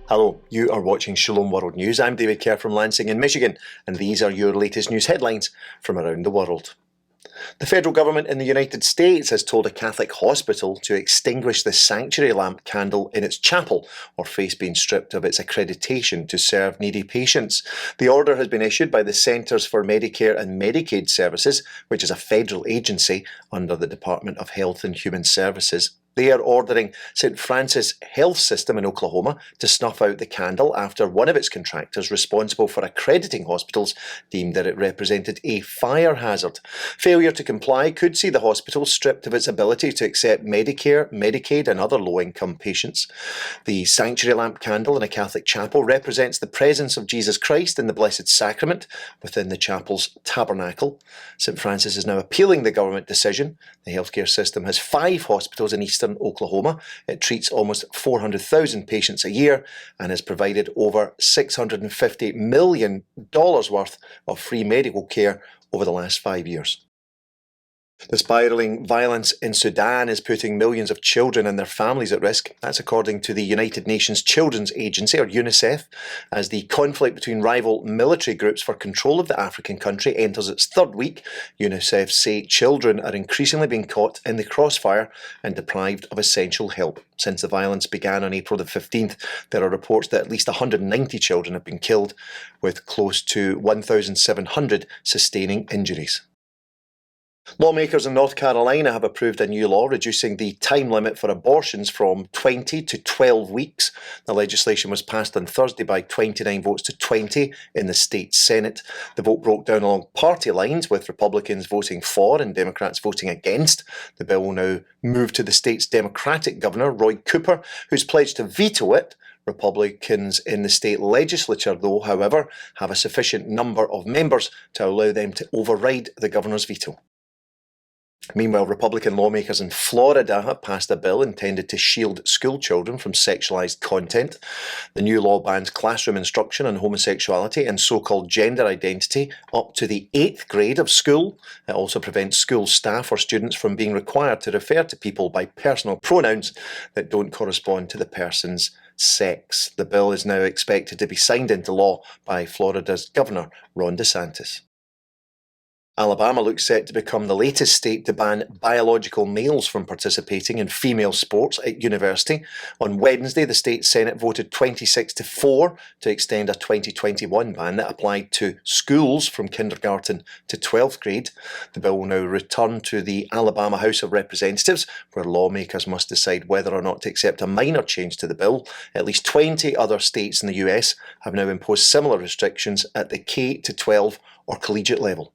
Hello, you are watching Shalom World News. I'm David Kerr from Lansing in Michigan, and these are your latest news headlines from around the world. The federal government in the United States has told a Catholic hospital to extinguish the sanctuary lamp candle in its chapel, or face being stripped of its accreditation to serve needy patients. The order has been issued by the Centers for Medicare and Medicaid Services, which is a federal agency under the Department of Health and Human Services. They are ordering St. Francis Health System in Oklahoma to snuff out the candle after one of its contractors responsible for accrediting hospitals deemed that it represented a fire hazard. Failure to comply could see the hospital stripped of its ability to accept Medicare, Medicaid and other low-income patients. The sanctuary lamp candle in a Catholic chapel represents the presence of Jesus Christ in the Blessed Sacrament within the chapel's tabernacle. St. Francis is now appealing the government decision. The healthcare system has 5 hospitals in eastern Oklahoma. It treats almost 400,000 patients a year and has provided over $650 million worth of free medical care over the last 5 years. The spiralling violence in Sudan is putting millions of children and their families at risk. That's according to the United Nations Children's Agency, or UNICEF, as the conflict between rival military groups for control of the African country enters its 3rd week. UNICEF say children are increasingly being caught in the crossfire and deprived of essential help. Since the violence began on April the 15th, there are reports that at least 190 children have been killed, with close to 1,700 sustaining injuries. Lawmakers in North Carolina have approved a new law reducing the time limit for abortions from 20 to 12 weeks. The legislation was passed on Thursday by 29 votes to 20 in the state Senate. The vote broke down along party lines, with Republicans voting for and Democrats voting against. The bill will now move to the state's Democratic governor, Roy Cooper, who's pledged to veto it. Republicans in the state legislature, though, however, have a sufficient number of members to allow them to override the governor's veto. Meanwhile, Republican lawmakers in Florida have passed a bill intended to shield schoolchildren from sexualized content. The new law bans classroom instruction on homosexuality and so-called gender identity up to the 8th grade of school. It also prevents school staff or students from being required to refer to people by personal pronouns that don't correspond to the person's sex. The bill is now expected to be signed into law by Florida's Governor, Ron DeSantis. Alabama looks set to become the latest state to ban biological males from participating in female sports at university. On Wednesday, the state Senate voted 26-4 to extend a 2021 ban that applied to schools from kindergarten to 12th grade. The bill will now return to the Alabama House of Representatives, where lawmakers must decide whether or not to accept a minor change to the bill. At least 20 other states in the US have now imposed similar restrictions at the K-12 or collegiate level.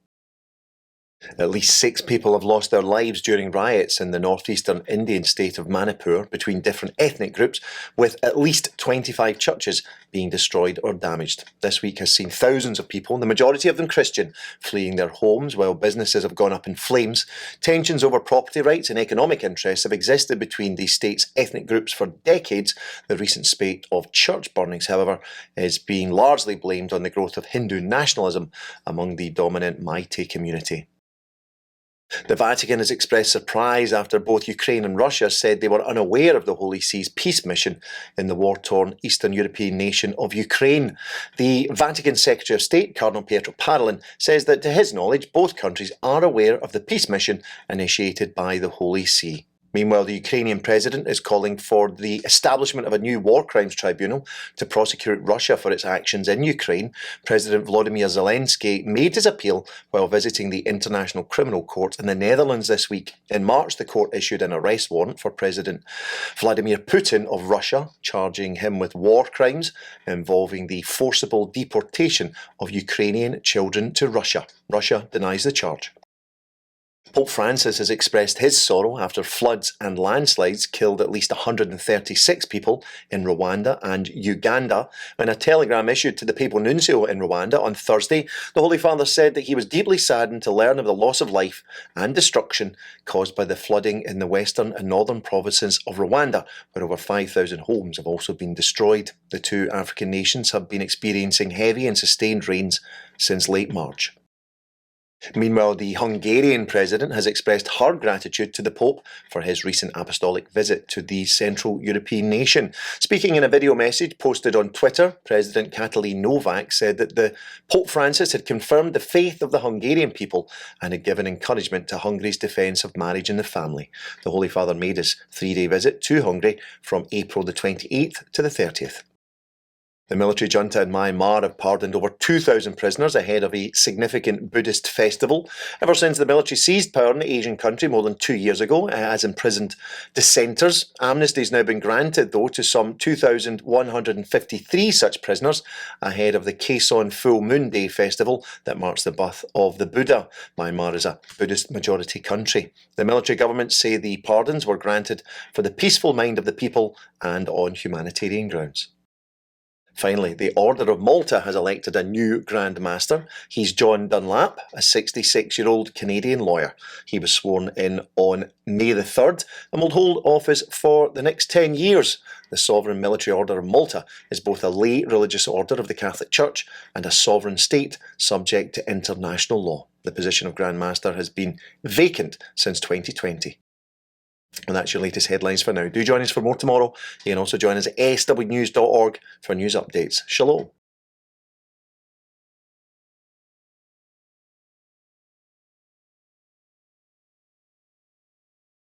At least 6 people have lost their lives during riots in the northeastern Indian state of Manipur between different ethnic groups, with at least 25 churches being destroyed or damaged. This week has seen thousands of people, the majority of them Christian, fleeing their homes while businesses have gone up in flames. Tensions over property rights and economic interests have existed between these states' ethnic groups for decades. The recent spate of church burnings, however, is being largely blamed on the growth of Hindu nationalism among the dominant Meitei community. The Vatican has expressed surprise after both Ukraine and Russia said they were unaware of the Holy See's peace mission in the war-torn Eastern European nation of Ukraine. The Vatican Secretary of State, Cardinal Pietro Parolin, says that to his knowledge, both countries are aware of the peace mission initiated by the Holy See. Meanwhile, the Ukrainian president is calling for the establishment of a new war crimes tribunal to prosecute Russia for its actions in Ukraine. President Volodymyr Zelensky made his appeal while visiting the International Criminal Court in the Netherlands this week. In March, the court issued an arrest warrant for President Vladimir Putin of Russia, charging him with war crimes involving the forcible deportation of Ukrainian children to Russia. Russia denies the charge. Pope Francis has expressed his sorrow after floods and landslides killed at least 136 people in Rwanda and Uganda. In a telegram issued to the papal nuncio in Rwanda on Thursday, the Holy Father said that he was deeply saddened to learn of the loss of life and destruction caused by the flooding in the western and northern provinces of Rwanda, where over 5,000 homes have also been destroyed. The 2 African nations have been experiencing heavy and sustained rains since late March. Meanwhile, the Hungarian president has expressed her gratitude to the Pope for his recent apostolic visit to the Central European nation. Speaking in a video message posted on Twitter, President Katalin Novak said that the Pope Francis had confirmed the faith of the Hungarian people and had given encouragement to Hungary's defence of marriage and the family. The Holy Father made his three-day visit to Hungary from April the 28th to the 30th. The military junta in Myanmar have pardoned over 2,000 prisoners ahead of a significant Buddhist festival. Ever since the military seized power in the Asian country more than 2 years ago, it has imprisoned dissenters. Amnesty has now been granted, though, to some 2,153 such prisoners ahead of the Quezon Full Moon Day festival that marks the birth of the Buddha. Myanmar is a Buddhist majority country. The military government say the pardons were granted for the peaceful mind of the people and on humanitarian grounds. Finally, the Order of Malta has elected a new Grand Master. He's John Dunlap, a 66-year-old Canadian lawyer. He was sworn in on May the 3rd and will hold office for the next 10 years. The Sovereign Military Order of Malta is both a lay religious order of the Catholic Church and a sovereign state subject to international law. The position of Grand Master has been vacant since 2020. And that's your latest headlines for now. Do join us for more tomorrow. You can also join us at swnews.org for news updates. Shalom.